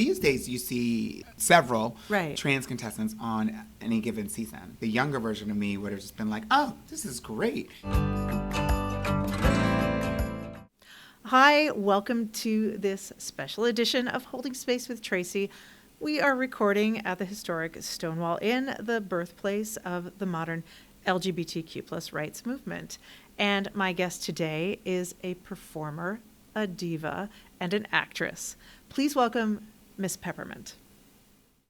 These days, you see several Right. trans contestants on any given season. The younger version of me would have just been like, oh, this is great. Hi, welcome to this special edition of Holding Space with Tracy. We are recording at the historic Stonewall Inn, the birthplace of the modern LGBTQ plus rights movement. And my guest today is a performer, a diva, and an actress. Please welcome Miss Peppermint.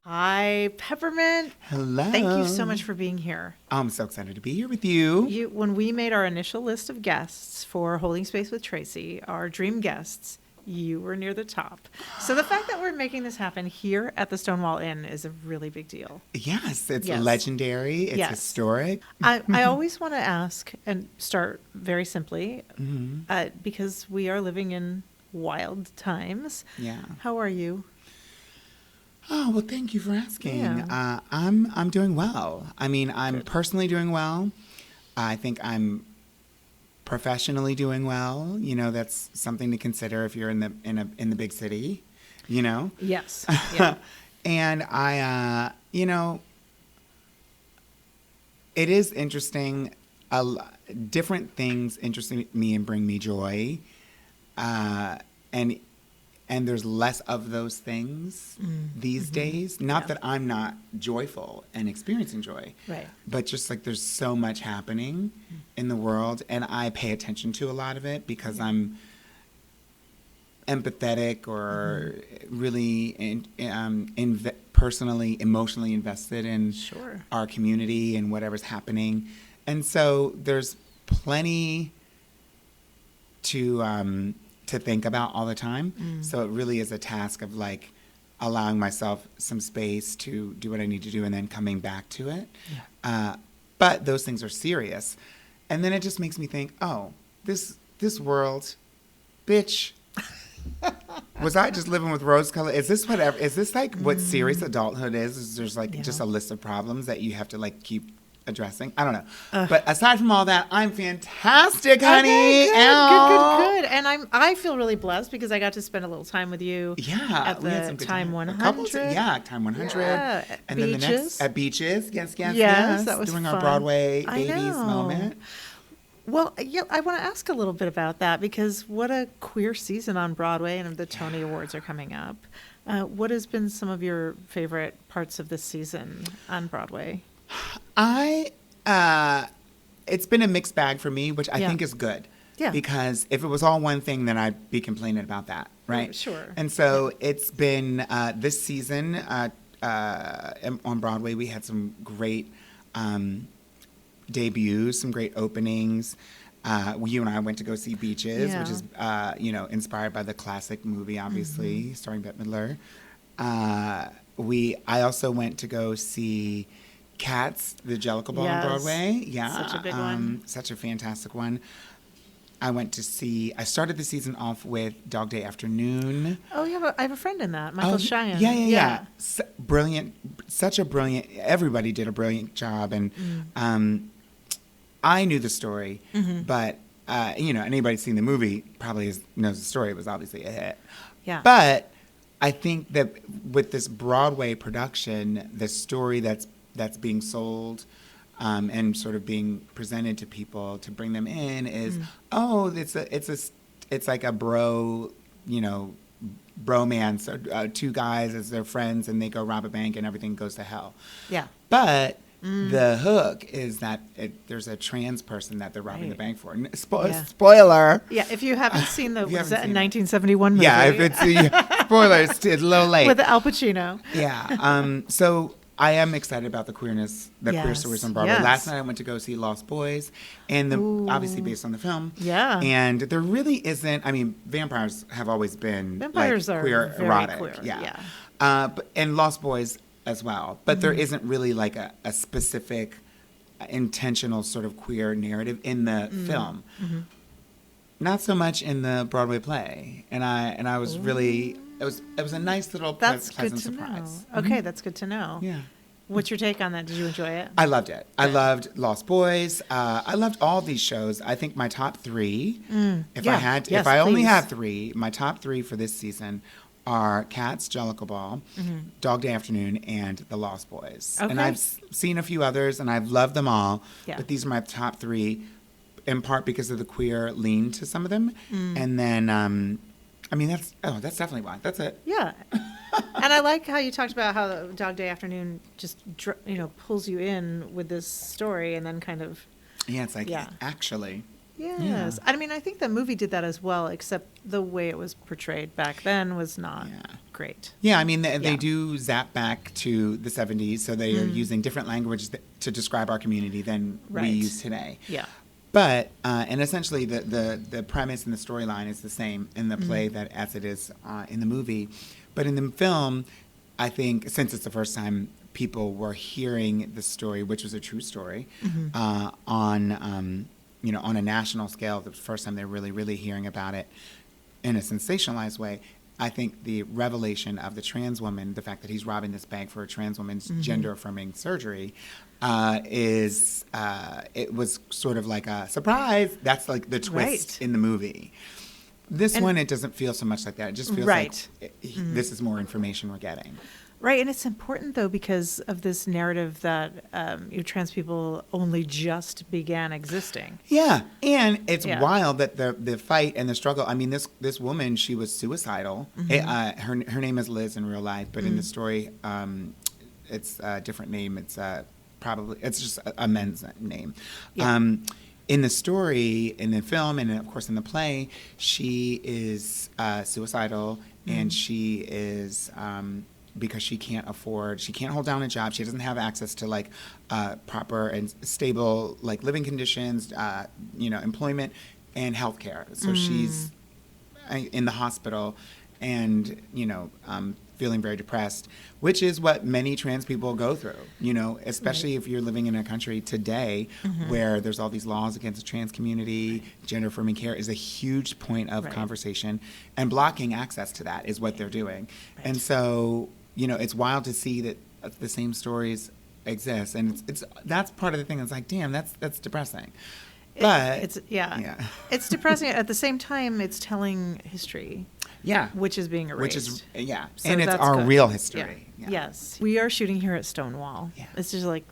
Hi, Peppermint. Hello. Thank you so much for being here. I'm so excited to be here with you. When we made our initial list of guests for Holding Space with Tracy, our dream guests, you were near the top. So the fact that we're making this happen here at the Stonewall Inn is a really big deal. Yes, it's Yes. legendary. It's Yes. historic. I always want to ask and start very simply, Mm-hmm. because we are living in wild times. Yeah. How are you? Oh, well, thank you for asking. Yeah. I'm doing well. I mean, I'm Good. personally doing well. I think I'm professionally doing well. You know, that's something to consider if you're in the big city, you know? Yes. Yeah. And I, it is interesting. Different things interest me and bring me joy. And there's less of those things these days. Not that I'm not joyful and experiencing joy. Right. But just like there's so much happening in the world, and I pay attention to a lot of it because I'm empathetic or really personally, emotionally invested in Sure. our community and whatever's happening. And so there's plenty to think about all the time. So it really is a task of like allowing myself some space to do what I need to do and then coming back to it. Yeah. But those things are serious. And then it just makes me think, oh, this world, bitch, was I just living with rose color? Is this whatever? Is this like what serious adulthood is? Is there's like just a list of problems that you have to like keep addressing? I don't know. But aside from all that, I'm fantastic, honey. Okay, Ow. good. And I feel really blessed because I got to spend a little time with you. Yeah, At we had the some good Time time. 100. Time 100. Yeah, at And then the Beaches. next at Beaches. Yes. Yes, that was doing fun. our Broadway I babies know. moment. Well, yeah, I want to ask a little bit about that because what a queer season on Broadway, and the Tony Awards are coming up. What has been some of your favorite parts of this season on Broadway? It's been a mixed bag for me, which I Yeah. think is good. Yeah. Because if it was all one thing, then I'd be complaining about that, right? Sure. And so it's been this season on Broadway. We had some great debuts, some great openings. You and I went to go see Beaches, which is inspired by the classic movie, obviously, starring Bette Midler. I also went to go see Cats, the Jellicle Ball on Yes. Broadway. Yeah. Such a big one. Such a fantastic one. I started the season off with Dog Day Afternoon. Oh, yeah, I have a friend in that, Michael Cheyenne. Yeah. Brilliant. Everybody did a brilliant job. And I knew the story, but, anybody seen the movie probably knows the story. It was obviously a hit. Yeah. But I think that with this Broadway production, the story that's being sold and sort of being presented to people to bring them in is, it's like a bromance, two guys as their friends and they go rob a bank and everything goes to hell. Yeah. But the hook is that there's a trans person that they're robbing the Right. bank for. Spoiler. Yeah, if you haven't seen If you was that haven't a seen it. 1971 movie? Yeah, if it's spoiler, it's a little late. With Al Pacino. Yeah. So I am excited about the queer Yes, stories on Broadway. yes. Last night I went to go see Lost Boys, and obviously based on the film. Yeah. And there really isn't. I mean, vampires have always been Vampires like, are queer, very erotic. queer, yeah. And Lost Boys as well. But there isn't really like a specific intentional sort of queer narrative in the film. Not so much in the Broadway play. And I was really it was a nice little That's pleasant good to surprise. know. Okay, that's good to know. Yeah. What's your take on that? Did you enjoy it? I loved it. I loved Lost Boys. I loved all these shows. I think my top three, if I only Yes, had please. three, my top three for this season are Cats, Jellicle Ball, Dog Day Afternoon, and The Lost Boys. Okay. And I've seen a few others, and I've loved them all. Yeah. But these are my top 3, in part because of the queer lean to some of them. And then, that's definitely why. That's it. Yeah. And I like how you talked about how Dog Day Afternoon just, pulls you in with this story and then kind of... Yeah, it's like, actually... Yes. Yeah. I think the movie did that as well, except the way it was portrayed back then was not great. Yeah, they do zap back to the 70s, so they are using different language to describe our community than we use today. Yeah. But, and essentially the premise and the storyline is the same in the play as it is in the movie. But in the film, I think, since it's the first time people were hearing the story, which was a true story, on a national scale, the first time they're really, really hearing about it in a sensationalized way, I think the revelation of the trans woman, the fact that he's robbing this bank for a trans woman's gender-affirming surgery, it was sort of like a surprise. That's like the twist in the movie. This one, it doesn't feel so much like that. It just feels like this is more information we're getting. Right, and it's important, though, because of this narrative that trans people only just began existing. Yeah, and it's wild that the fight and the struggle. This woman, she was suicidal. Her name is Liz in real life, but in the story, it's a different name. It's it's just a men's name. Yeah. In the story, in the film, and of course in the play, she is suicidal, and she is... because she can't hold down a job. She doesn't have access to proper and stable living conditions, employment and healthcare. So she's in the hospital and, feeling very depressed, which is what many trans people go through, especially if you're living in a country today where there's all these laws against the trans community. Gender affirming care is a huge point of conversation, and blocking access to that is what they're doing. Right. And so, it's wild to see that the same stories exist, and that's part of the thing. It's like, damn, that's depressing. But it's depressing. At the same time, it's telling history. Yeah, which is being erased. So and it's our real history. Yeah. Yeah. Yes, we are shooting here at Stonewall. Yeah. It's just like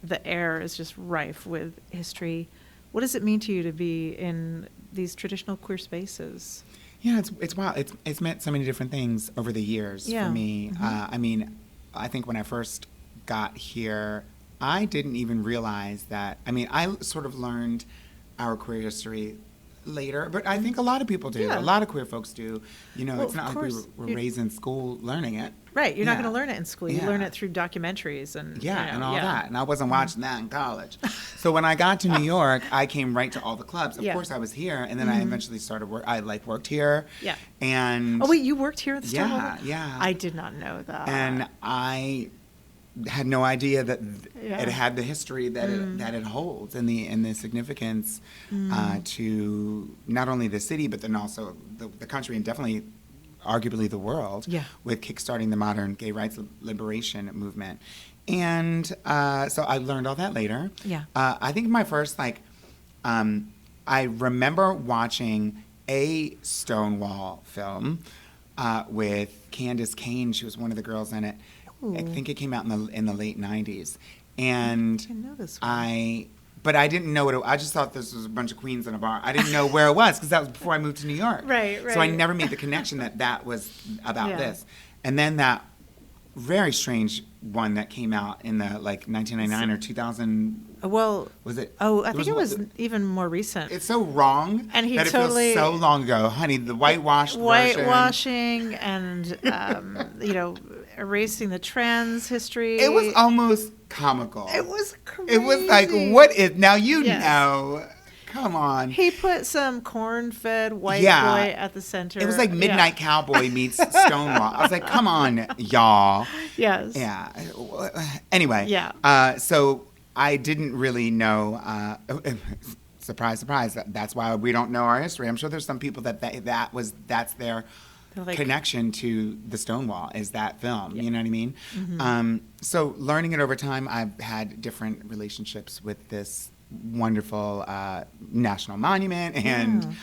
the air is just rife with history. What does it mean to you to be in these traditional queer spaces? Yeah, it's wild. It's meant so many different things over the years for me. I think when I first got here, I didn't even realize that. I sort of learned our queer history later, but I think a lot of people do. Yeah. A lot of queer folks do. It's not like we were raised in school learning it. Right. You're not going to learn it in school. You learn it through documentaries and and all that. And I wasn't watching that in college. So when I got to New York, I came right to all the clubs. Of course, I was here, and then I eventually started work. I worked here. Yeah. And you worked here at the Stonewall? Yeah. I did not know that. And I had no idea that it had the history that it holds, and the significance to not only the city but then also the country, and definitely arguably the world, with kickstarting the modern gay rights liberation movement. And so I learned all that later. Yeah. I think my first I remember watching a Stonewall film with Candace Cain. She was one of the girls in it. Ooh. I think it came out in the late 90s. And I didn't know this one. But I didn't know I just thought this was a bunch of queens in a bar. I didn't know where it was because that was before I moved to New York. Right. So I never made the connection that was about this. And then that very strange one that came out in the 1999 or 2000. Well, was it? Oh, I think it was even more recent. It's so wrong. And he that totally it feels so long ago, honey. The whitewashing and erasing the trans history. It was almost comical. It was crazy. It was like, what is now? Know. Come on. He put some corn-fed white boy at the center. It was like Midnight Cowboy meets Stonewall. I was like, come on, y'all. Yes. Yeah. Anyway. Yeah. So I didn't really know. Surprise, surprise. That's why we don't know our history. I'm sure there's some people that's their connection to the Stonewall is that film. Yeah. You know what I mean? Mm-hmm. So learning it over time, I've had different relationships with this wonderful national monument, and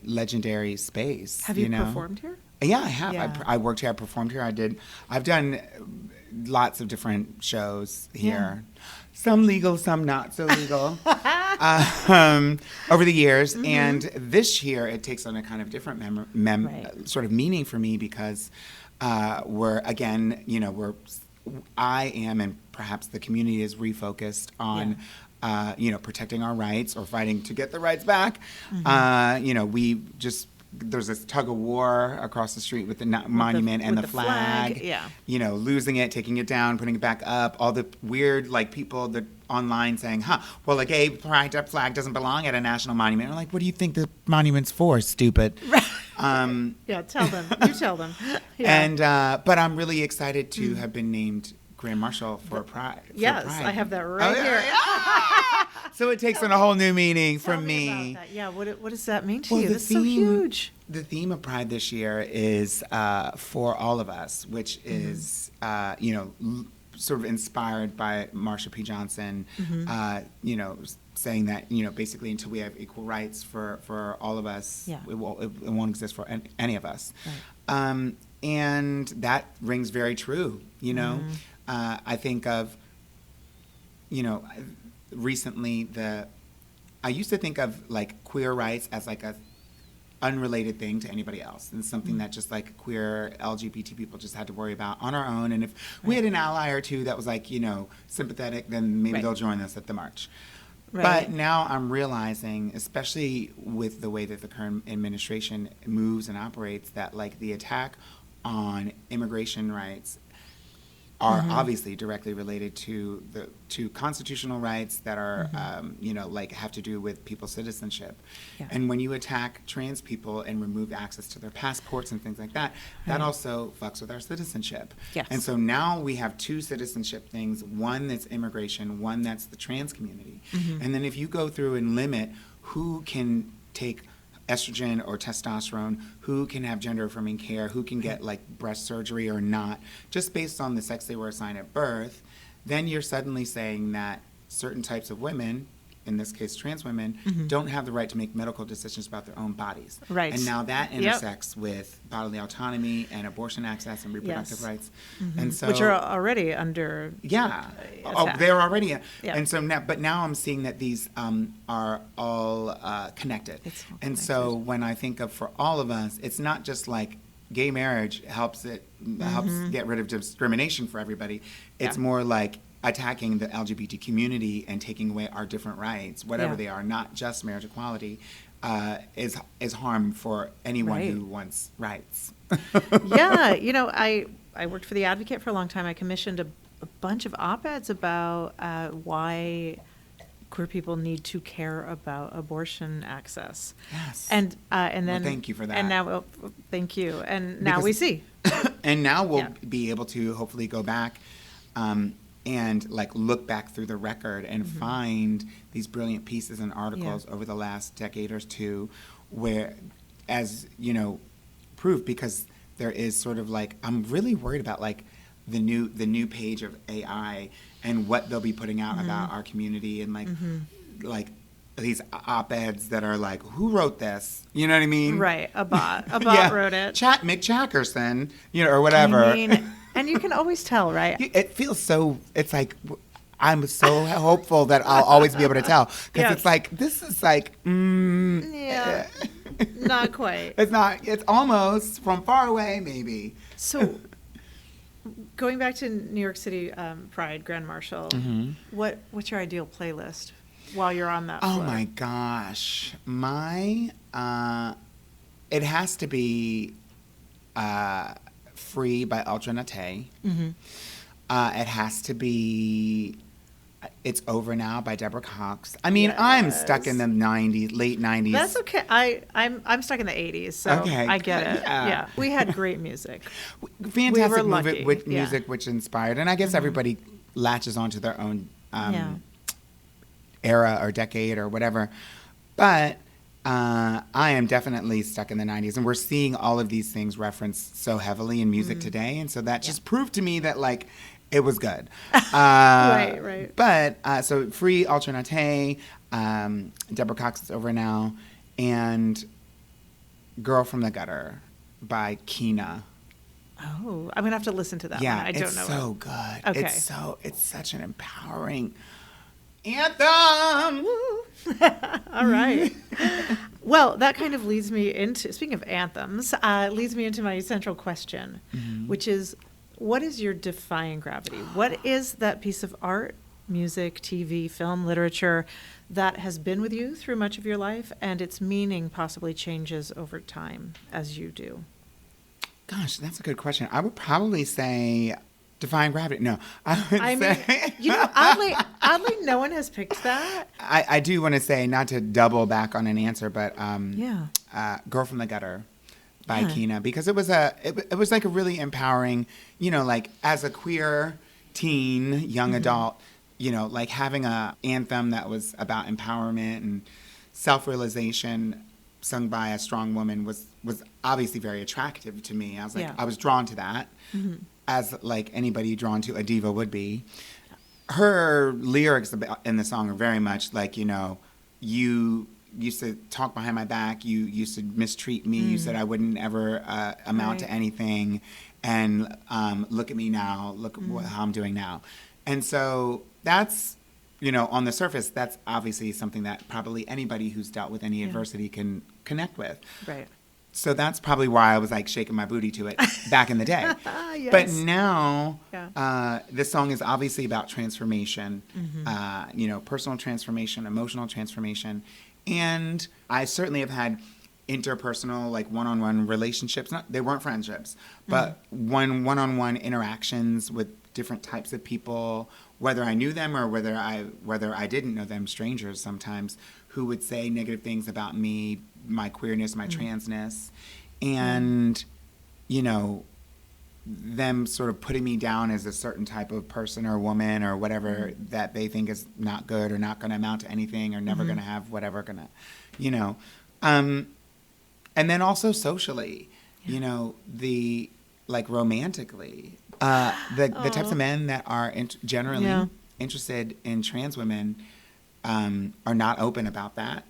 legendary space. Have you know? performed here? Yeah, I have. Yeah. I worked here. I performed here. I've done lots of different shows here. Yeah. Some legal, some not so legal. Over the years, and this year it takes on a kind of different sort of meaning for me because we're again, I am, and perhaps the community is refocused on. Protecting our rights or fighting to get the rights back. There's this tug of war across the streit with the monument and the flag. Yeah. Losing it, taking it down, putting it back up. All the weird, people that online saying, well, a gay pride flag doesn't belong at a national monument. I'm like, what do you think the monument's for, stupid? Yeah, tell them. You tell them. Yeah. And but I'm really excited to have been named Grand Marshal for Pride. Yes, Pride. I have that right here. So it takes on a whole new meaning for me. About that. Yeah, what does that mean to you? That's so huge. The theme of Pride this year is for all of us, which is sort of inspired by Marsha P. Johnson. Saying that basically until we have equal rights for all of us, it won't exist for any of us. Right. And that rings very true. I think of recently I used to think of queer rights as a unrelated thing to anybody else, and something that just queer LGBT people just had to worry about on our own. And if we had an ally or two that was sympathetic, then maybe they'll join us at the march. Right. But now I'm realizing, especially with the way that the current administration moves and operates, that the attack on immigration rights are obviously directly related to constitutional rights that are have to do with people's citizenship. Yeah. And when you attack trans people and remove access to their passports and things like that, that also fucks with our citizenship. Yes. And so now we have two citizenship things, one that's immigration, one that's the trans community. And then if you go through and limit who can take estrogen or testosterone, who can have gender affirming care, who can get breast surgery or not, just based on the sex they were assigned at birth, then you're suddenly saying that certain types of women, in this case trans women, don't have the right to make medical decisions about their own bodies. Right. And now that intersects with bodily autonomy and abortion access and reproductive rights. And so, which are already under attack. They're already and so now I'm seeing that these are all connected. It's all connected. So when I think of for all of us, it's not just gay marriage helps get rid of discrimination for everybody. It's more attacking the LGBT community and taking away our different rights, whatever they are, not just marriage equality, is harm for anyone who wants rights. I worked for The Advocate for a long time. I commissioned a bunch of op-eds about why queer people need to care about abortion access. Yes. And then thank you for that. And now, thank you. And now we see. And now we'll be able to hopefully go back and look back through the record and find these brilliant pieces and articles over the last decade or two where, as proof, because there is sort of I'm really worried about the new page of AI and what they'll be putting out about our community and these op-eds that are who wrote this? You know what I mean? Right, a bot wrote it. Mick Jackerson, or whatever. I mean, and you can always tell, right? It feels so. It's I'm so hopeful that I'll always be able to tell because it's this is not quite. It's not. It's almost from far away, maybe. So, going back to New York City Pride, Grand Marshal, what's your ideal playlist while you're on that floor? Oh my gosh, it has to be Free by Ultra Tate. It has to be It's Over Now by Deborah Cox. I mean, I'm stuck in the late 90s. That's okay. I'm stuck in the 80s, so I get it. Yeah. We had great music. Fantastic music which inspired. And I guess everybody latches onto their own era or decade or whatever. But I am definitely stuck in the 90s. And we're seeing all of these things referenced so heavily in music today. And so that just proved to me that, like, it was good. Right. But, so Free, Ultra Tate, Deborah Cox is Over Now. And Girl from the Gutter by Kina. Oh, I'm gonna have to listen to that one. I don't know. It's so good. Okay. It's such an empowering anthem. All right. Well, that kind of leads me into, speaking of anthems, leads me into my central question, which is, what is your defying gravity? What is that piece of art, music, TV, film, literature that has been with you through much of your life, and its meaning possibly changes over time as you do? Gosh, that's a good question. I would probably say Defying Gravity. No, I would say... oddly, no one has picked that. I do want to say, not to double back on an answer, but Girl from the Gutter by Kina, because it was like a really empowering, like as a queer teen, young adult, like having a anthem that was about empowerment and self-realization sung by a strong woman was obviously very attractive to me. I was like, I was drawn to that, as like anybody drawn to a diva would be. Her lyrics in the song are very much like, you used to talk behind my back, you used to mistreat me, you said I wouldn't ever amount to anything, and look at me now, look how I'm doing now. And so that's, on the surface, that's obviously something that probably anybody who's dealt with any adversity can connect with. Right. So that's probably why I was like shaking my booty to it back in the day. Yes. But now, this song is obviously about transformation, personal transformation, emotional transformation. And I certainly have had interpersonal, like one-on-one relationships. They weren't friendships, but one-on-one interactions with different types of people, whether I knew them or whether I didn't know them, strangers sometimes, who would say negative things about me, my queerness, my transness, and, them sort of putting me down as a certain type of person or woman or whatever that they think is not good or not going to amount to anything or never going to have whatever going to, and then also socially, romantically, the types of men that are generally interested in trans women are not open about that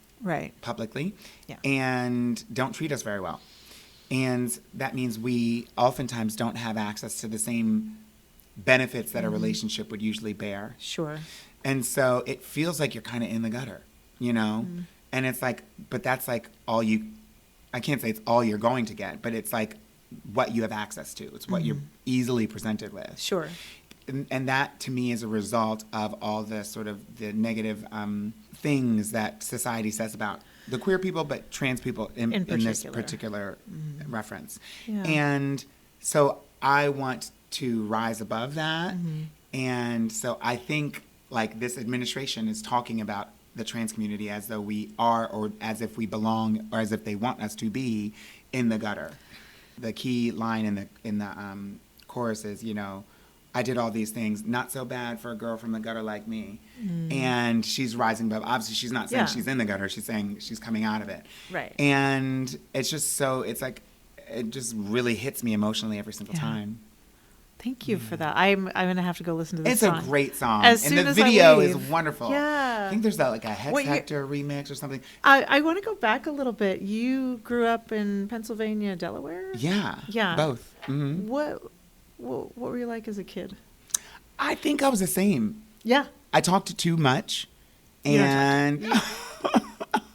publicly and don't treat us very well. And that means we oftentimes don't have access to the same benefits that a relationship would usually bear. Sure. And so it feels like you're kind of in the gutter, And it's like, but that's like I can't say it's all you're going to get, but it's like what you have access to. It's what you're easily presented with. Sure. And that, to me, is a result of all the sort of the negative things that society says about the queer people, but trans people in this particular reference. Yeah. And so I want to rise above that. And so I think, like, this administration is talking about the trans community as though we are, or as if we belong, or as if they want us to be in the gutter. The key line in the chorus is, I did all these things, not so bad for a girl from the gutter like me. And she's rising above. Obviously, she's not saying she's in the gutter. She's saying she's coming out of it. Right. And it's just it's like, it just really hits me emotionally every single time. Thank you for that. I'm going to have to go listen to this song. It's a great song. And the video is wonderful. Yeah. I think there's like a Hex Hector remix or something. I want to go back a little bit. You grew up in Pennsylvania, Delaware? Yeah. Yeah. Both. Mm-hmm. What were you like as a kid? I think I was the same. Yeah. I talked too much. And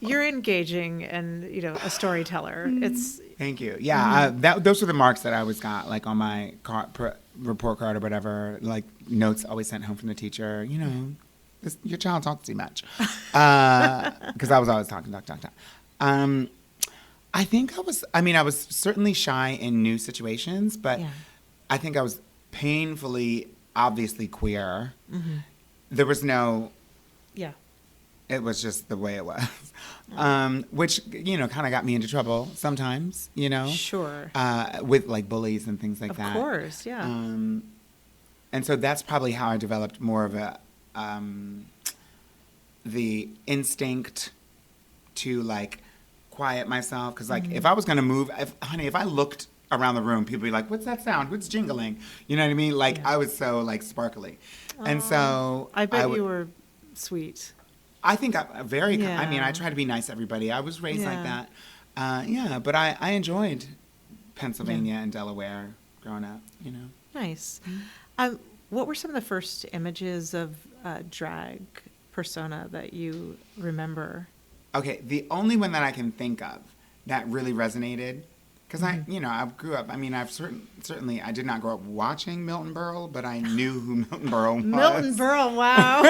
you're engaging and, a storyteller. It's Thank you. Yeah, those were the marks that I always got, like on my report card or whatever, like notes always sent home from the teacher, your child talks too much. Because I was always talking. I think I was certainly shy in new situations, but I think I was painfully, obviously queer. There was no... Yeah. It was just the way it was, which, kind of got me into trouble sometimes, Sure. With like bullies and things like that. Of course, yeah. And so that's probably how I developed more of the instinct to like quiet myself. Because like if I was going to move, if I looked around the room, people would be like, what's that sound? What's jingling? You know what I mean? Like I was so like sparkly. And so I bet you were sweet. I think I'm very, I try to be nice to everybody. I was raised like that. Yeah, but I enjoyed Pennsylvania and Delaware growing up, Nice. What were some of the first images of drag persona that you remember? Okay, the only one that I can think of that really resonated, because I grew up, I've certainly, I did not grow up watching Milton Berle, but I knew who Milton Berle was. Milton Berle, wow.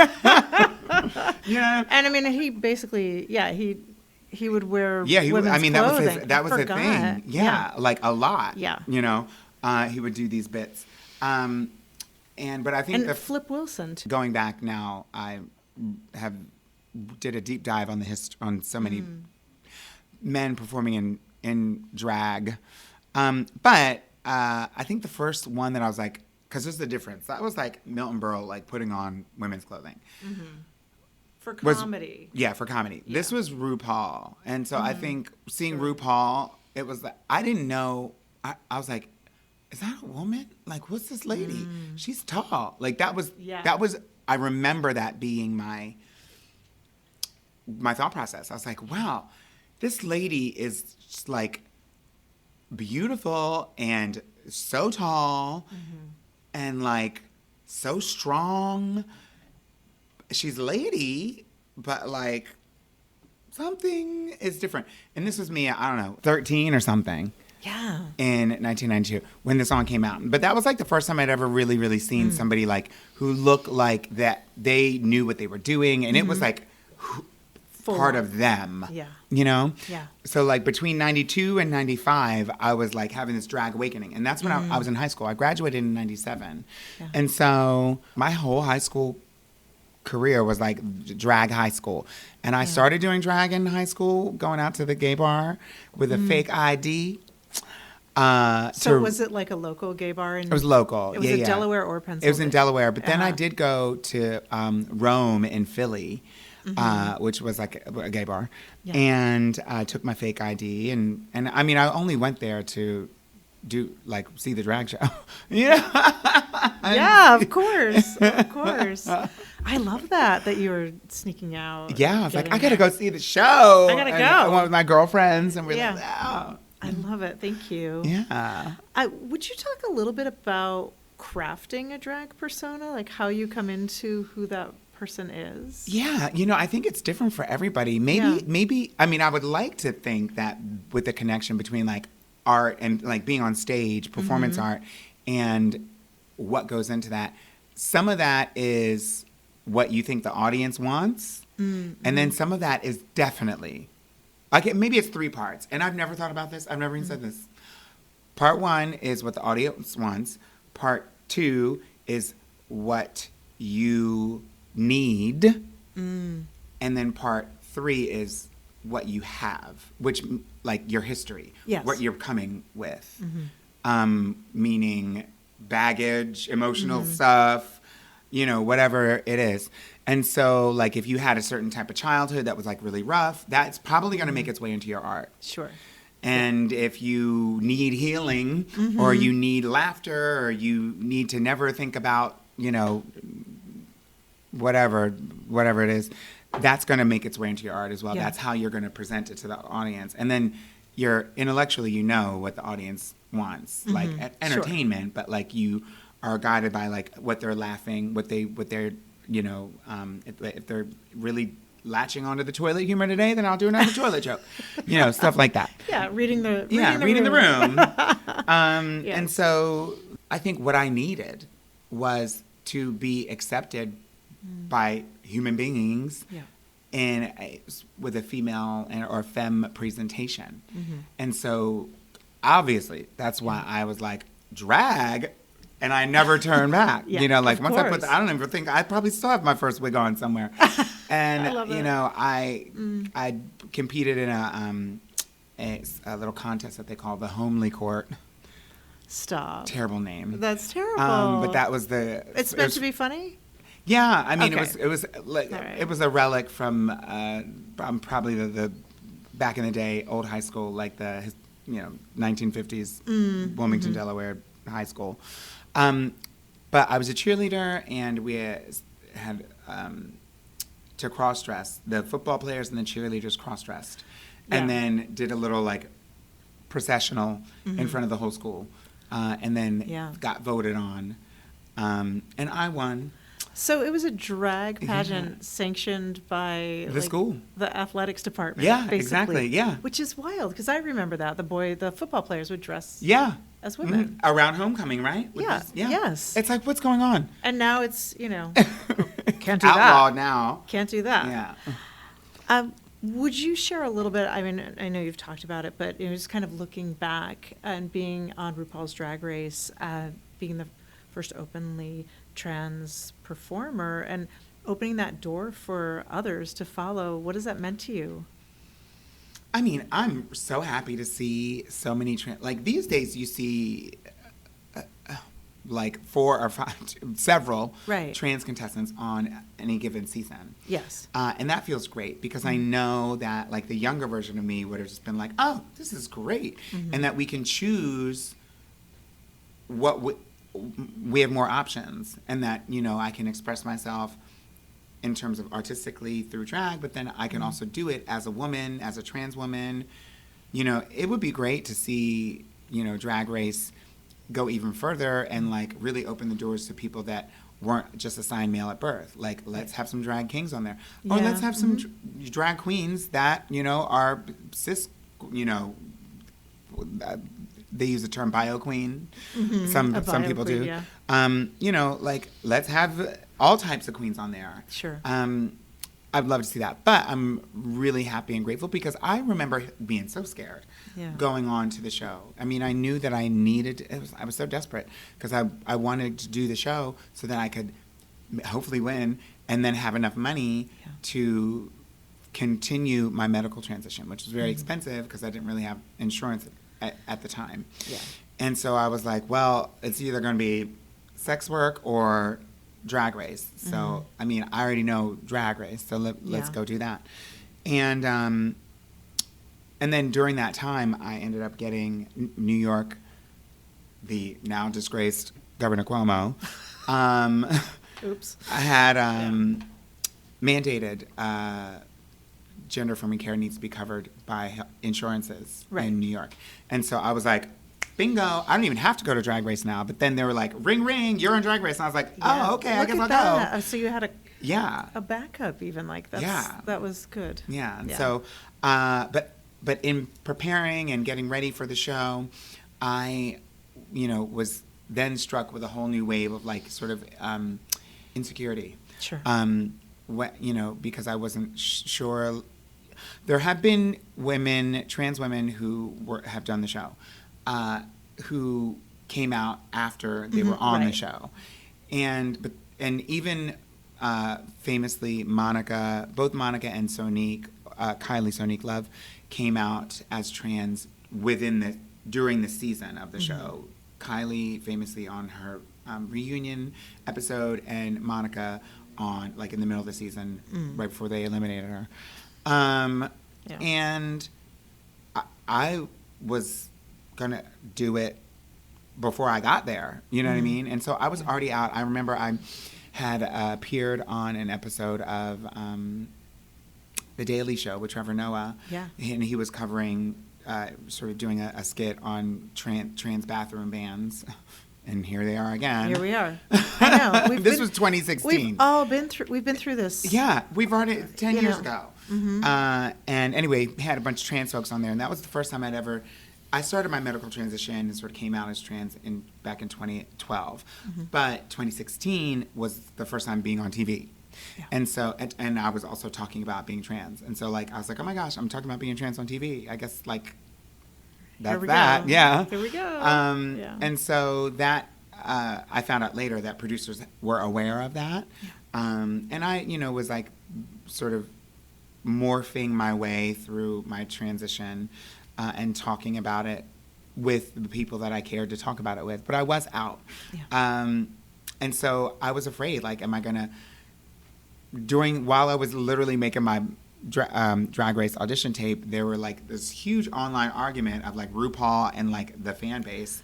Yeah. And he basically, he would wear women's clothing. that was his thing. Yeah, like a lot. Yeah. He would do these bits. But I think Flip Wilson too. Going back now, I did a deep dive on on so many men performing in drag. But I think the first one that I was like, because there's the difference. That was like Milton Berle, like putting on women's clothing. Mm-hmm. For comedy. For comedy. Yeah. This was RuPaul. And so I think seeing RuPaul, it was like, I didn't know. I was like, is that a woman? Like, what's this lady? She's tall. Like, that was, I remember that being my thought process. I was like, wow, this lady is just like beautiful and so tall and like so strong. She's a lady, but like something is different. And this was me, I don't know, 13 or something. Yeah. In 1992 when the song came out. But that was like the first time I'd ever really, really seen somebody like who looked like that they knew what they were doing. And it was like part of them. Yeah. Yeah. So like between 92 and 95, I was like having this drag awakening. And that's when I was in high school. I graduated in 97. Yeah. And so my whole high school career was like drag high school. And I started doing drag in high school, going out to the gay bar with a fake ID. So was it like a local gay bar? It was local. It was in Delaware or Pennsylvania? It was in Delaware. But then I did go to Rome in Philly, which was like a gay bar. Yeah. And I took my fake ID. And I only went there to see the drag show. Yeah, of course. Of course. I love that you were sneaking out. Yeah, I was like, I got to go see the show. I got to go. I went with my girlfriends and we're like, oh. I love it. Thank you. Yeah. Would you talk a little bit about crafting a drag persona? Like how you come into who that person is? Yeah. I think it's different for everybody. Maybe, I would like to think that with the connection between like art and like being on stage, performance art, and what goes into that, some of that is what you think the audience wants. And then some of that is definitely, okay, maybe it's 3 parts. And I've never thought about this. I've never even said this. Part 1 is what the audience wants. Part 2 is what you need. And then part 3 is what you have, which like your history, what you're coming with, meaning baggage, emotional stuff, whatever it is. And so, like, if you had a certain type of childhood that was, like, really rough, that's probably going to make its way into your art. Sure. And if you need healing or you need laughter or you need to never think about, whatever it is, that's going to make its way into your art as well. Yeah. That's how you're going to present it to the audience. And then you're intellectually, what the audience wants, like entertainment, but, like, you are guided by, like, what they're laughing, what they're if they're really latching onto the toilet humor today, then I'll do another toilet joke, stuff like that. Yeah, reading the room. And so I think what I needed was to be accepted by human beings with a female or femme presentation. And so obviously that's why I was like, drag. And I never turned back. Once I put I don't even think, I probably still have my first wig on somewhere. And, I love it. I competed in a little contest that they call the Homely Court. Stop. Terrible name. That's terrible. But that was It's meant to be funny? Yeah. It was a relic from probably the back in the day, old high school, like the, 1950s Wilmington, Delaware high school. But I was a cheerleader, and we had to cross-dress. The football players and the cheerleaders cross-dressed. and then did a little like processional in front of the whole school, and then got voted on, and I won. So it was a drag pageant sanctioned by the school, the athletics department. Yeah, basically, exactly. Yeah, which is wild because I remember that the football players would dress as women around homecoming, right? Yes. It's like, what's going on? And now it's can't do outlawed that. Now. Can't do that. Yeah. Would you share a little bit? I mean, I know you've talked about it, but just kind of looking back and being on RuPaul's Drag Race, being the first openly trans performer and opening that door for others to follow. What has that meant to you? I mean, I'm so happy to see so many like these days you see like 4 or 5, several trans contestants on any given season. Yes. And that feels great because I know that like the younger version of me would have just been like, oh, this is great. And that we can choose what we have more options, and that, I can express myself in terms of artistically through drag, but then I can also do it as a woman, as a trans woman. It would be great to see, Drag Race go even further and like really open the doors to people that weren't just assigned male at birth. Like, let's have some drag kings on there. Or let's have some drag queens that, are cis, they use the term bio queen. Some people do. Yeah. Like, let's have all types of queens on there. Sure. I'd love to see that. But I'm really happy and grateful because I remember being so scared going on to the show. I mean, I knew that I needed, I was so desperate because I wanted to do the show so that I could hopefully win and then have enough money to continue my medical transition, which was very expensive because I didn't really have insurance at the time. Yeah. And so I was like, well, it's either going to be sex work or Drag Race. So, I mean, I already know Drag Race, so let's go do that. And then during that time, I ended up getting New York, the now disgraced Governor Cuomo. Oops. I had mandated gender-affirming care needs to be covered by insurances in New York. And so I was like, bingo, I don't even have to go to Drag Race now. But then they were like, ring, ring, you're on Drag Race. And I was like, oh, okay, I guess I'll go. So you had a backup even like that. That was good. Yeah. And so, but in preparing and getting ready for the show, I, was then struck with a whole new wave of like sort of insecurity. Sure. Because I wasn't sure. There have been trans women who have done the show, who came out after they were on the show, and even famously both Monica and Sonique, Kylie Sonique Love, came out as trans during the season of the show. Kylie famously on her reunion episode, and Monica on like in the middle of the season, right before they eliminated her. And I was gonna do it before I got there, you know what I mean? And so I was already out. I remember I had appeared on an episode of The Daily Show with Trevor Noah. Yeah. And he was covering, sort of doing a skit on trans bathroom bans. And here they are again. Here we are. I know. This was 2016. We've all been through this. Yeah, we've already 10 years ago. And anyway, had a bunch of trans folks on there, and that was the first time I started my medical transition and sort of came out as trans back in 2012. But 2016 was the first time being on TV. Yeah. And so, and I was also talking about being trans. And so, like, I was like, oh my gosh, I'm talking about being trans on TV. I guess, like, that's that. Go. Yeah. Here we go. And so that, I found out later that producers were aware of that. Yeah. And I, was like sort of morphing my way through my transition and talking about it with the people that I cared to talk about it with. But I was out. Yeah. And so I was afraid, like, am I going to, while I was literally making my Drag Race audition tape, there were like this huge online argument of like RuPaul and like the fan base,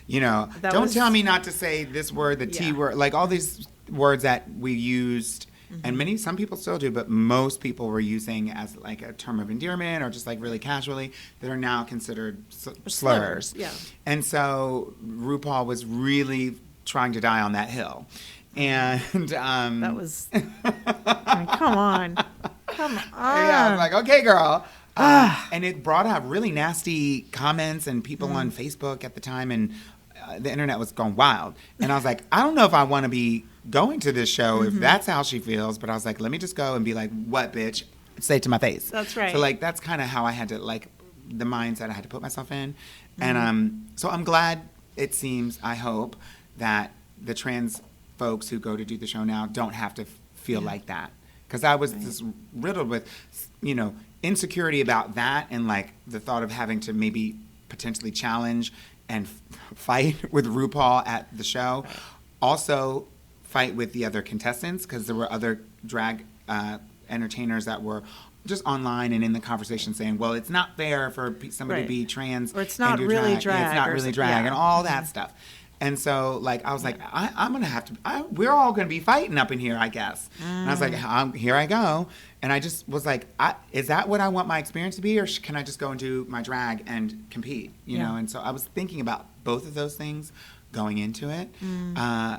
don't tell me not to say this word, the T word, like all these words that we used And some people still do, but most people were using as like a term of endearment or just like really casually that are now considered slurs. Yeah. And so RuPaul was really trying to die on that hill. And that was, I mean, come on. Yeah, I'm like, okay, girl. And it brought out really nasty comments and people on Facebook at the time, and the internet was going wild. And I was like, I don't know if I want to be going to this show if that's how she feels, but I was like, let me just go and be like, what, bitch? Say it to my face. That's right. So like that's kind of how I had to, like, the mindset I had to put myself in. And so I'm glad, it seems, I hope, that the trans folks who go to do the show now don't have to feel like that. Because I was just riddled with, you know, insecurity about that, and like the thought of having to maybe potentially challenge and fight with RuPaul at the show. Right. Also fight with the other contestants, because there were other drag entertainers that were just online and in the conversation saying, well, it's not fair for somebody to be trans. Or it's not really drag. Yeah, it's not really drag, and all that stuff. And so, like, I was like, I'm going to have to, we're all going to be fighting up in here, I guess. And I was like, here I go. And I just was like, is that what I want my experience to be? Or can I just go and do my drag and compete? You know? And so I was thinking about both of those things going into it.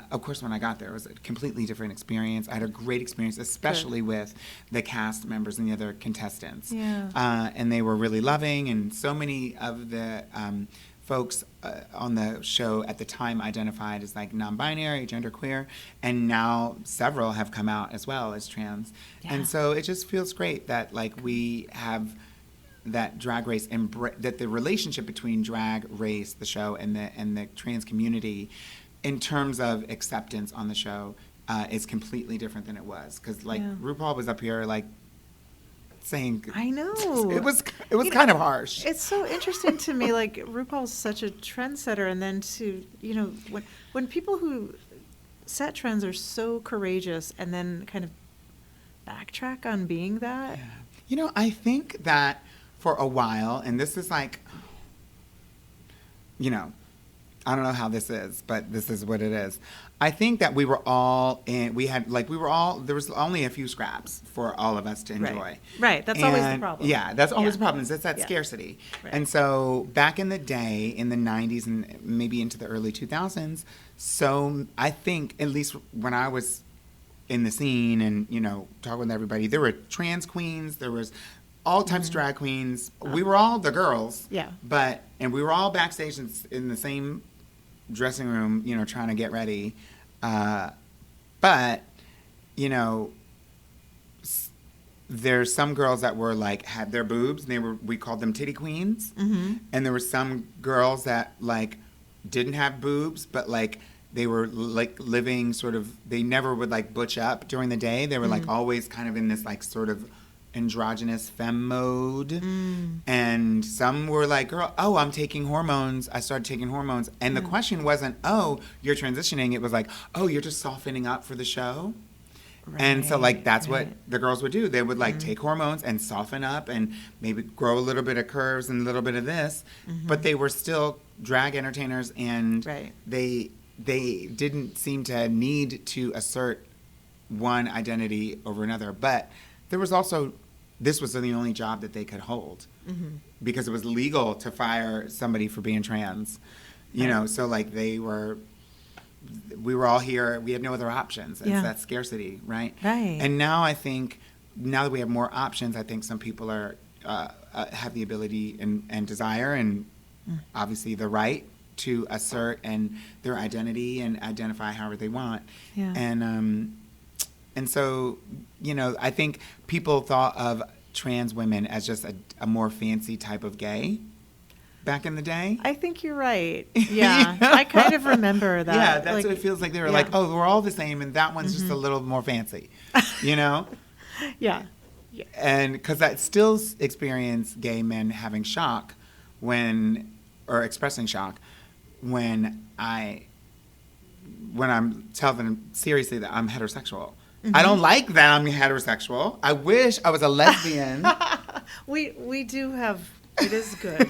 Of course, when I got there, it was a completely different experience. I had a great experience, especially with the cast members and the other contestants. Yeah. And they were really loving. And so many of the folks on the show at the time identified as like non-binary, genderqueer, and now several have come out as well as trans. Yeah. And so it just feels great that like we have that Drag Race, that the relationship between Drag Race, the show, and the trans community in terms of acceptance on the show is completely different than it was. Because like RuPaul was up here like saying, I know, it was kind of harsh. It's so interesting to me, like RuPaul's such a trendsetter, and then to, you know, when people who set trends are so courageous and then kind of backtrack on being that. Yeah. You know, I think that for a while, and this is like, you know, I don't know how this is, but this is what it is. I think that we were all there was only a few scraps for all of us to enjoy. Right. That's always the problem. Yeah, that's always the problem, is it's that scarcity. Right. And so back in the day, in the 90s and maybe into the early 2000s, so I think, at least when I was in the scene and, you know, talking with everybody, there were trans queens, there was all types of drag queens. We were all the girls. Yeah. And we were all backstage in the same dressing room, you know, trying to get ready. But, you know, there's some girls that were like, had their boobs, and we called them titty queens. Mm-hmm. And there were some girls that like didn't have boobs, but like they were like living sort of, they never would like butch up during the day. They were like always kind of in this like sort of androgynous femme mode. And some were like, girl, I'm taking hormones. I started taking hormones. And the question wasn't, you're transitioning. It was like, you're just softening up for the show. Right, and so like that's what the girls would do. They would like take hormones and soften up and maybe grow a little bit of curves and a little bit of this. But they were still drag entertainers, and they didn't seem to need to assert one identity over another. But there was also, this was the only job that they could hold because it was legal to fire somebody for being trans, you know, so like we were all here, we had no other options. It's that scarcity, right? Right. And now I think, now that we have more options, I think some people are have the ability and desire and obviously the right to assert and their identity and identify however they want. Yeah. And so, you know, I think people thought of trans women as just a more fancy type of gay back in the day. I think you're right. Yeah. I kind of remember that. Yeah, that's what it feels like. They were like, we're all the same, and that one's just a little more fancy, you know? Yeah. And because I still experience gay men having shock or expressing shock when I'm telling them seriously that I'm heterosexual. I don't like that I'm heterosexual. I wish I was a lesbian. We do have, it is good.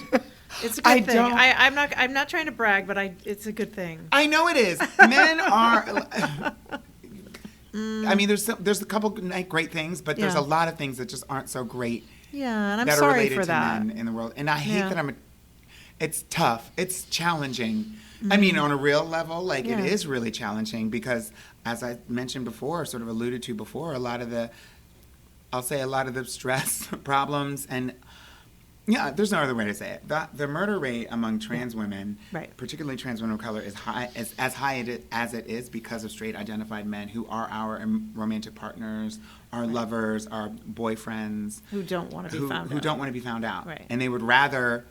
It's a good thing. I'm not trying to brag, but it's a good thing. I know it is. Men are, I mean, there's a couple great things, but there's a lot of things that just aren't so great. Yeah, and I'm that sorry are related for to that. men in the world. And I hate that it's tough. It's challenging. I mean, on a real level, like it is really challenging because, as I mentioned before, sort of alluded to before, a lot of the stress problems and there's no other way to say it. The murder rate among trans women, particularly trans women of color, is high as high as it is because of straight identified men who are our romantic partners, our lovers, our boyfriends, who don't want to be found out. Who don't want to be found out, right. And they would rather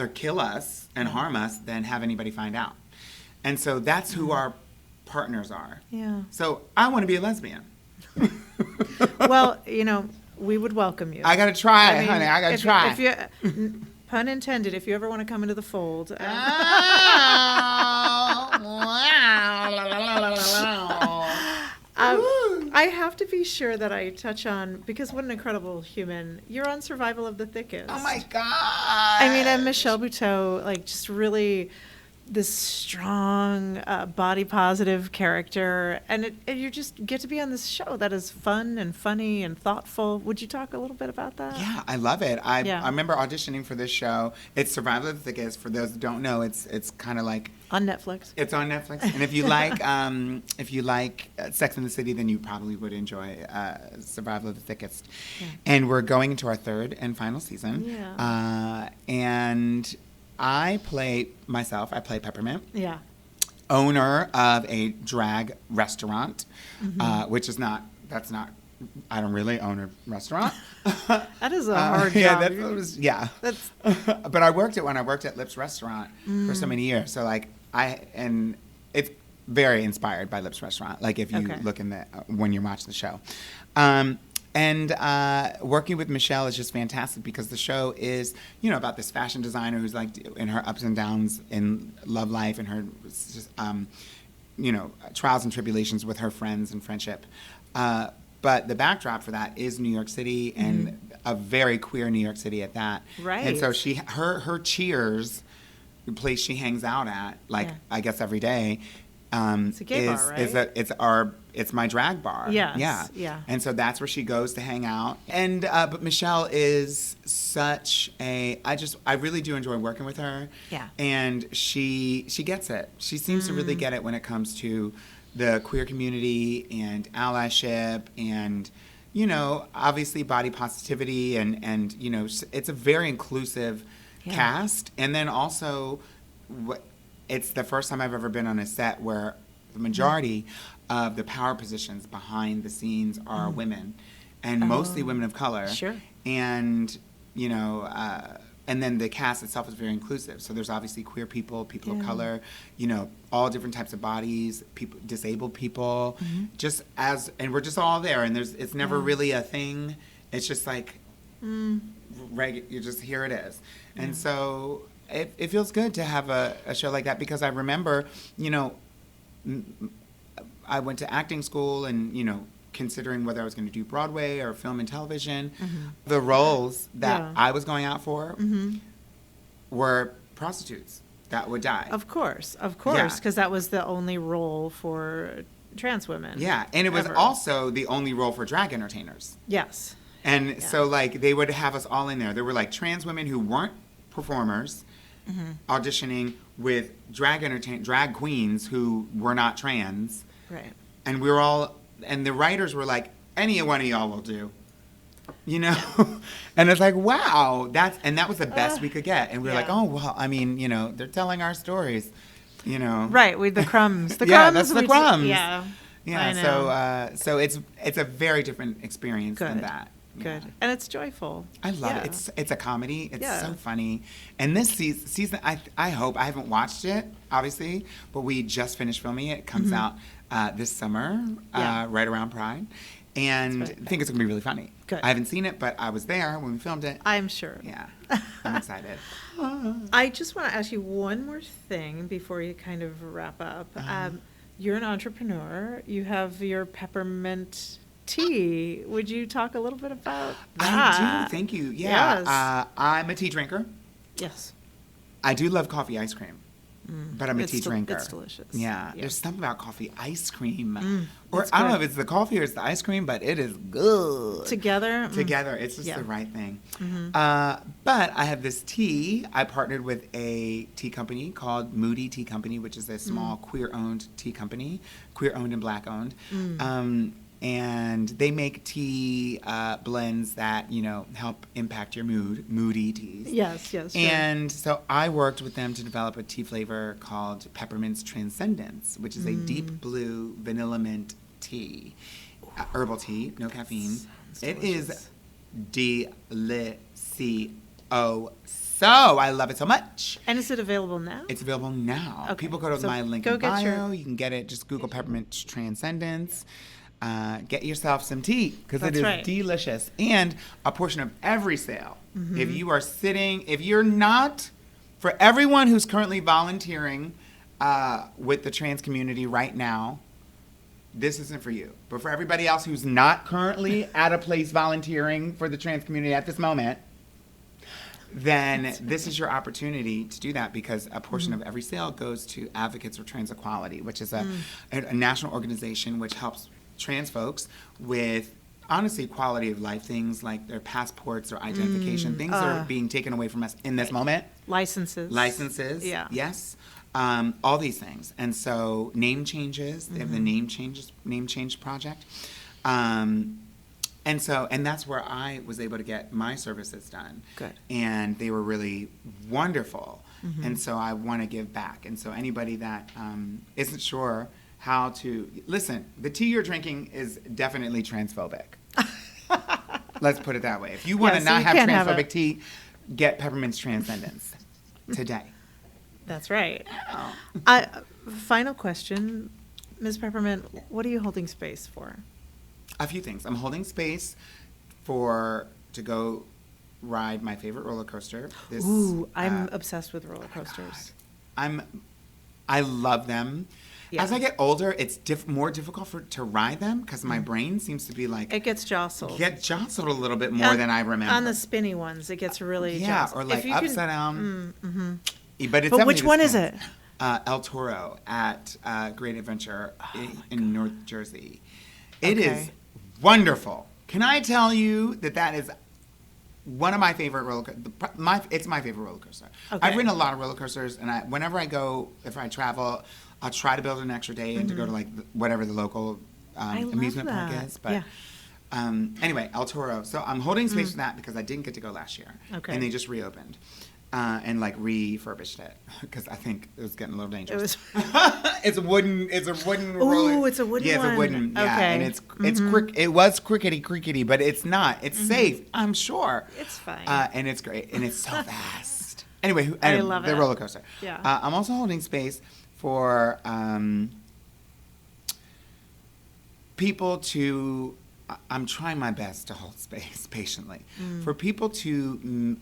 kill us and harm us than have anybody find out. And so that's who our partners are. Yeah. So I want to be a lesbian. Well, we would welcome you. I gotta try, honey. I gotta try. If you, pun intended, if you ever want to come into the fold. I have to be sure that I touch on, because what an incredible human. You're on Survival of the Thickest. Oh my God. I mean, and Michelle Buteau, just really this strong, body positive character, and you just get to be on this show that is fun and funny and thoughtful. Would you talk a little bit about that? Yeah, I love it. I remember auditioning for this show. It's Survival of the Thickest. For those that don't know, it's kind of like on Netflix. It's on Netflix, and if you like Sex and the City, then you probably would enjoy Survival of the Thickest. Yeah. And we're going into our third and final season. Yeah. And I play Peppermint. Yeah. Owner of a drag restaurant, which is not, I don't really own a restaurant. That is a hard job. That's but I worked at Lips Restaurant for so many years. So and it's very inspired by Lips Restaurant. Like if you look in when you're watching the show. And working with Michelle is just fantastic because the show is, about this fashion designer who's in her ups and downs in love life and her, trials and tribulations with her friends and friendship. But the backdrop for that is New York City and a very queer New York City at that. Right. And so her Cheers, the place she hangs out at, I guess every day, it's a gay bar, right? It's my drag bar. Yes. Yeah. And so that's where she goes to hang out. And but Michelle is such I really do enjoy working with her. Yeah. And she gets it. She seems to really get it when it comes to the queer community and allyship and obviously body positivity and it's a very inclusive cast. And then also it's the first time I've ever been on a set where the majority of the power positions behind the scenes are women, and mostly women of color. Sure. And and then the cast itself is very inclusive. So there's obviously queer people of color, all different types of bodies, people, disabled people, and we're just all there. And it's never really a thing. It's just you just here it is, and so. It feels good to have a show like that because I remember, I went to acting school and, considering whether I was going to do Broadway or film and television, the roles that I was going out for were prostitutes that would die. Of course, because that was the only role for trans women. Yeah, and it was also the only role for drag entertainers. Yes. And so, they would have us all in there. There were, trans women who weren't performers, auditioning with drag queens who were not trans. Right. And we were all, and the writers were like, any one of y'all will do. And it's wow, that was the best we could get. And we were like, oh, well, I mean, they're telling our stories, Right, with the crumbs. That's the crumbs. Yeah. So it's a very different experience than that. Good. And it's joyful. I love it. It's a comedy. It's so funny. And this season, I hope, I haven't watched it, obviously, but we just finished filming it. It comes out this summer, right around Pride. And I think it's going to be really funny. Good. I haven't seen it, but I was there when we filmed it. I'm sure. Yeah. I'm excited. I just want to ask you one more thing before you kind of wrap up. You're an entrepreneur. You have your Peppermint tea. Would you talk a little bit about that? I do. Thank you. Yeah. Yes. I'm a tea drinker. Yes. I do love coffee ice cream. but I'm a tea drinker. It's delicious. Yeah. There's something about coffee ice cream. Or It's I don't know good. if it's the coffee or it's the ice cream, but it is good. Together? Together. It's just Yeah. the right thing. But I have this tea. I partnered with a tea company called Moody Tea Company, which is a small queer-owned tea company, queer-owned and black-owned. And they make tea blends that, you know, help impact your mood, moody teas. Yes, sure. And so I worked with them to develop a tea flavor called Peppermint's Transcendence, which is a deep blue vanilla mint tea. Herbal tea, no caffeine. Sounds It delicious. is delicioso. So I love it so much. And is it available now? It's available now. Okay. People go to So my link go in get bio. your- You can get it. Just Google Peppermint Transcendence. Get yourself some tea because it That's is right. delicious. And a portion of every sale, Mm-hmm. if you're not, for everyone who's currently volunteering with the trans community right now, this isn't for you. But for everybody else who's not currently at a place volunteering for the trans community at this moment, then this is your opportunity to do that because a portion of every sale goes to Advocates for Trans Equality, which is a national organization which helps trans folks with honestly quality of life things like their passports or identification, things that are being taken away from us in this moment. Licenses. Yeah. Yes. All these things. And so name changes, they have the name change project. And that's where I was able to get my services done. Good. And they were really wonderful. And so I want to give back. And so anybody that isn't sure how to, listen, the tea you're drinking is definitely transphobic. Let's put it that way. If you want to so not you have can't have transphobic it. tea, get Peppermint's Transcendence today. That's right. Final question, Ms. Peppermint, what are you holding space for? A few things. I'm holding space to go ride my favorite roller coaster. I'm obsessed with roller coasters. I love them. Yeah. As I get older, it's more difficult to ride them because my brain seems to be like It gets jostled. a little bit more than I remember. On the spinny ones, it gets really jostled. or like If you upside can- down. But it's But which definitely one the is spin. it? El Toro at Great Adventure in North Jersey. It Okay. is wonderful. Can I tell you that is one of my favorite roller coasters? It's my favorite roller coaster. Okay. I've ridden a lot of roller coasters, and whenever I go, if I travel, I'll try to build an extra day and to go to like whatever the local I love amusement park that. is. But anyway, El Toro. So I'm holding space for that because I didn't get to go last year, Okay. and they just reopened. And like refurbished it because I think it was getting a little dangerous. It's a wooden roller. Ooh, it's a wooden Yeah, it's one. a wooden. Yeah, Okay. and it was crickety, but it's not. It's safe, I'm sure. It's fine. And it's great, and it's so fast. Anyway, I love the it. roller coaster. Yeah. I'm also holding space for people to. I'm trying my best to hold space patiently for people to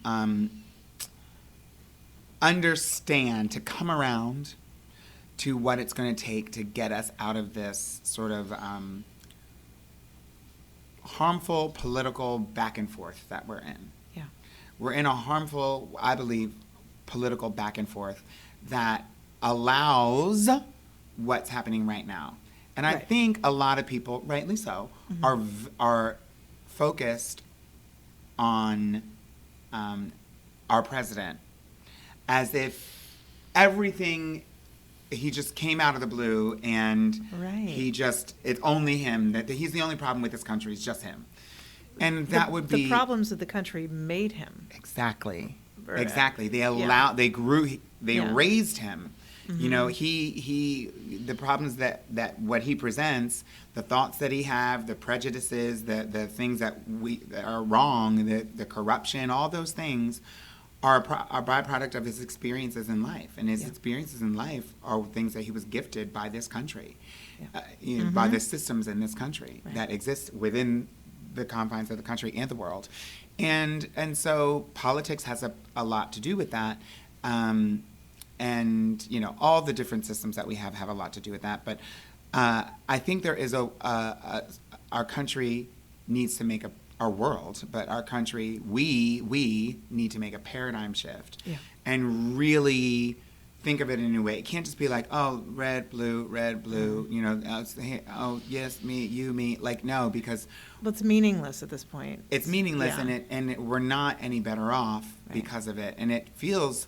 understand, to come around to what it's going to take to get us out of this sort of harmful political back and forth that we're in. Yeah. We're in a harmful, I believe, political back and forth that allows what's happening right now. And I Right. think a lot of people, rightly so, are focused on our president as if everything, he just came out of the blue and Right. it's only him, that he's the only problem with this country, it's just him. And that would be... The problems of the country made him. Exactly. Right. Exactly. They Yeah. raised him. You know, the problems that what he presents, the thoughts that he have, the prejudices, the things that are wrong, the corruption, all those things are a byproduct of his experiences in life. And his experiences in life are things that he was gifted by this country, by the systems in this country that exist within the confines of the country and the world. And so politics has a lot to do with that. And, you know, all the different systems that we have a lot to do with that. But I think there is our country needs to make our world, but our country, we need to make a paradigm shift and really think of it in a new way. It can't just be like, oh, red, blue, you know, oh, yes, me, you, me. Like, no, because... Well, it's meaningless at this point. It's meaningless, and we're not any better off because of it. And it feels...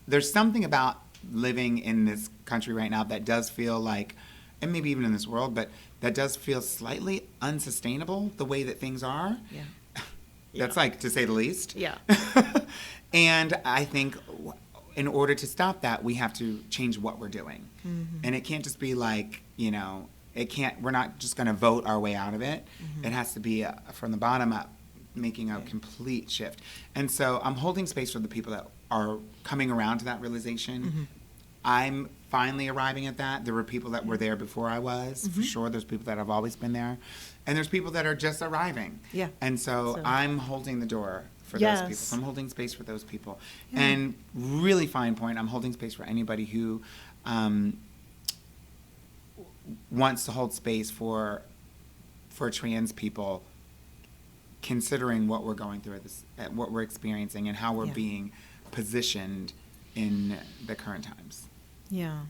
There's something about living in this country right now that does feel like, and maybe even in this world, but that does feel slightly unsustainable, the way that things are. Yeah. That's like, to say the least. Yeah. And I think... in order to stop that, we have to change what we're doing. Mm-hmm. And it can't just be like, you know, we're not just going to vote our way out of it. Mm-hmm. It has to be from the bottom up, making a complete shift. And so I'm holding space for the people that are coming around to that realization. Mm-hmm. I'm finally arriving at that. There were people that were there before I was, for sure. There's people that have always been there. And there's people that are just arriving. Yeah. And so I'm holding the door for those people. So I'm holding space for those people. Yeah. And really fine point, I'm holding space for anybody who wants to hold space for trans people, considering what we're going through what we're experiencing and how we're being positioned in the current times. Yeah.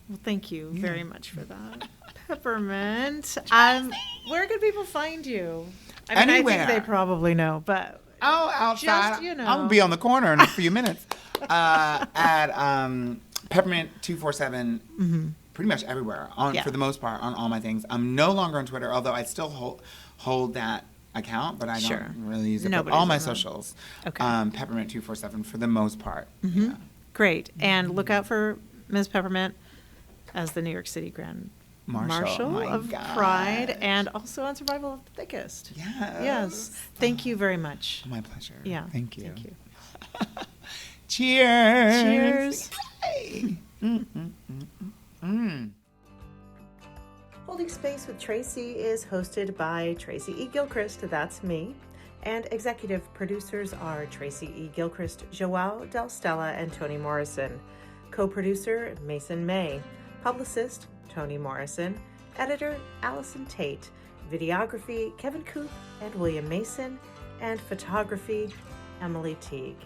Well, thank you very much for that. Peppermint. Where can people find you? I mean, anywhere. I think they probably know, but... Oh, outside. Just, you know. I'm going to be on the corner in a few minutes. At Peppermint 247, pretty much everywhere, for the most part, on all my things. I'm no longer on Twitter, although I still hold that account, but I don't really use it. But all my socials. Okay. Peppermint 247 for the most part. Mm-hmm. Yeah. Great. And look out for Ms. Peppermint as the New York City Grand Marshal of Pride, and also on Survival of the Thickest. Yes. Thank you very much. My pleasure. Yeah. Thank you. Thank you. Cheers. Cheers. Holding Space with Tracy is hosted by Tracy E. Gilchrist, that's me, and executive producers are Tracy E. Gilchrist, João, Dall'Stella, and Toni Morrison. Co-producer, Mason May. Publicist, Toni Morrison. Editor, Allison Tate. Videography, Kevin Coop and William Mason. And photography, Emily Teague.